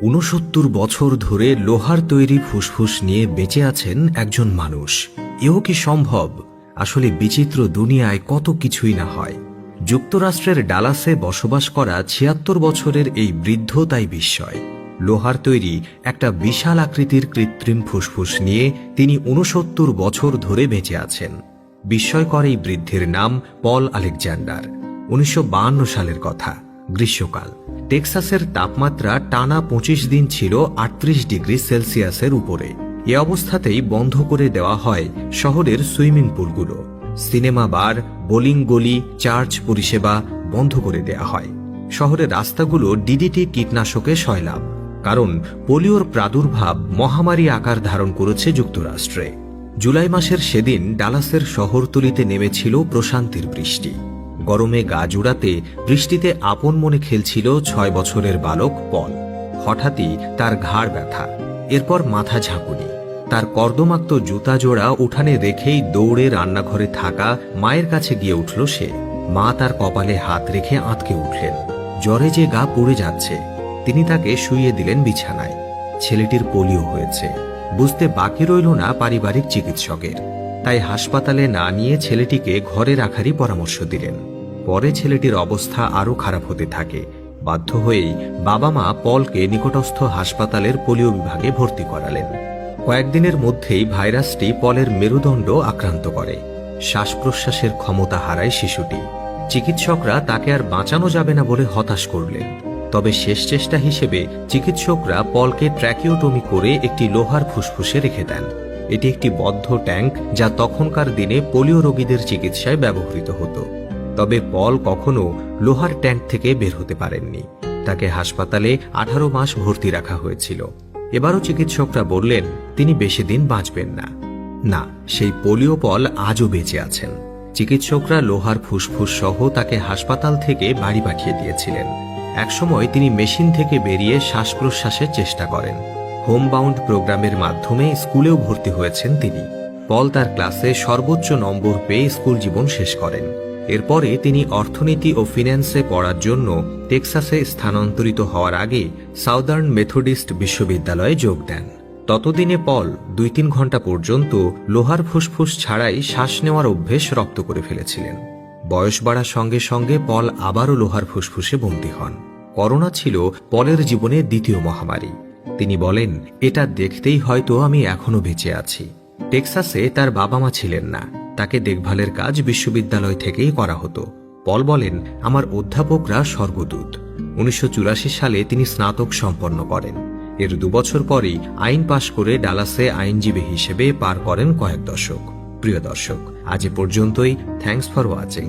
৬৯ বছর ধরে লোহার তৈরি ফুসফুস নিয়ে বেঁচে আছেন একজন মানুষ। এও কি সম্ভব? আসলে বিচিত্র দুনিয়ায় কত কিছুই না হয়। যুক্তরাষ্ট্রের ডালাসে বসবাস করা ৭৬ বছরের এই বৃদ্ধ তাই বিস্ময়। লোহার তৈরি একটা বিশাল আকৃতির কৃত্রিম ফুসফুস নিয়ে তিনি ৬৯ বছর ধরে বেঁচে আছেন। বিস্ময়কর এই বৃদ্ধের নাম পল আলেকজান্ডার। ১৯৫২ সালের কথা, গ্রীষ্মকাল। টেক্সাসের তাপমাত্রা টানা ২৫ দিন ছিল ৩৮ ডিগ্রি সেলসিয়াসের উপরে। এ অবস্থাতেই বন্ধ করে দেওয়া হয় শহরের সুইমিং পুলগুলো। সিনেমা বার, বোলিং গলি, চার্চ পরিষেবা বন্ধ করে দেয়া হয়। শহরের রাস্তাগুলো ডিডিটি কীটনাশকে সয়লাব, কারণ পোলিওর প্রাদুর্ভাব মহামারী আকার ধারণ করেছে যুক্তরাষ্ট্রে। জুলাই মাসের সেদিন ডালাসের শহরতলিতে নেমেছিল প্রশান্তির বৃষ্টি। গরমে গা জুড়াতে বৃষ্টিতে আপন মনে খেলছিল ৬ বছরের বালক পল। হঠাৎই তার ঘাড় ব্যথা, এরপর মাথা ঝাঁকুনি। তার কর্দমাক্ত জুতা জোড়া উঠানে রেখেই দৌড়ে রান্নাঘরে থাকা মায়ের কাছে গিয়ে উঠল সে। মা তার কপালে হাত রেখে আঁতকে উঠলেন। জ্বরে যে গা পুড়ে যাচ্ছে। তিনি তাকে শুইয়ে দিলেন বিছানায়। ছেলেটির পোলিও হয়েছে বুঝতে বাকি রইল না পারিবারিক চিকিৎসকের। তাই হাসপাতালে না নিয়ে ছেলেটিকে ঘরে রাখারই পরামর্শ দিলেন। পরে ছেলেটির অবস্থা আরও খারাপ হতে থাকে। বাধ্য হয়েই বাবা মা পলকে নিকটস্থ হাসপাতালের পোলিও বিভাগে ভর্তি করালেন। কয়েকদিনের মধ্যেই ভাইরাসটি পলের মেরুদণ্ড আক্রান্ত করে। শ্বাস প্রশ্বাসের ক্ষমতা হারায় শিশুটি। চিকিৎসকরা তাকে আর বাঁচানো যাবে না বলে হতাশ করলেন। তবে শেষ চেষ্টা হিসেবে চিকিৎসকরা পলকে ট্র্যাকিওটমি করে একটি লোহার ফুসফুসে রেখে দেন। এটি একটি বদ্ধ ট্যাঙ্ক, যা তখনকার দিনে পোলিও রোগীদের চিকিৎসায় ব্যবহৃত হতো। তবে পল কখনো লোহার ট্যাঙ্ক থেকে বের হতে পারেননি। তাকে হাসপাতালে ১৮ মাস ভর্তি রাখা হয়েছিল। এবারও চিকিৎসকরা বললেন তিনি বেশি দিন বাঁচবেন না। না, সেই পোলিও পল আজও বেঁচে আছেন। চিকিৎসকরা লোহার ফুসফুস সহ তাকে হাসপাতাল থেকে বাড়ি পাঠিয়ে দিয়েছিলেন। একসময় তিনি মেশিন থেকে বেরিয়ে শ্বাস প্রশ্বাসের চেষ্টা করেন। হোমবাউন্ড প্রোগ্রামের মাধ্যমে স্কুলেও ভর্তি হয়েছেন তিনি। পল তার ক্লাসে সর্বোচ্চ নম্বর পেয়ে স্কুল জীবন শেষ করেন। এরপরে তিনি অর্থনীতি ও ফিন্যান্সে পড়ার জন্য টেক্সাসে স্থানান্তরিত হওয়ার আগে সাউদার্ন মেথডিস্ট বিশ্ববিদ্যালয়ে যোগ দেন। ততদিনে পল ২-৩ ঘন্টা পর্যন্ত লোহার ফুসফুস ছাড়াই শ্বাস নেওয়ার অভ্যেস রপ্ত করে ফেলেছিলেন। বয়স বাড়ার সঙ্গে সঙ্গে পল আবারও লোহার ফুসফুসে বন্দী হন। করোনা ছিল পলের জীবনে দ্বিতীয় মহামারী। তিনি বলেন, এটা দেখতেই হয়তো আমি এখনো বেঁচে আছি। টেক্সাসে তার বাবা মা ছিলেন না। তাকে দেখভালের কাজ বিশ্ববিদ্যালয় থেকেই করা হতো। পল বলেন, আমার অধ্যাপকরা স্বর্গদূত। ১৯৮৪ সালে তিনি স্নাতক সম্পন্ন করেন। এর ২ বছর পরেই আইন পাশ করে ডালাসে আইনজীবী হিসেবে পার করেন কয়েক দশক। প্রিয় দর্শক, আজ এ পর্যন্তই। Thanks for watching.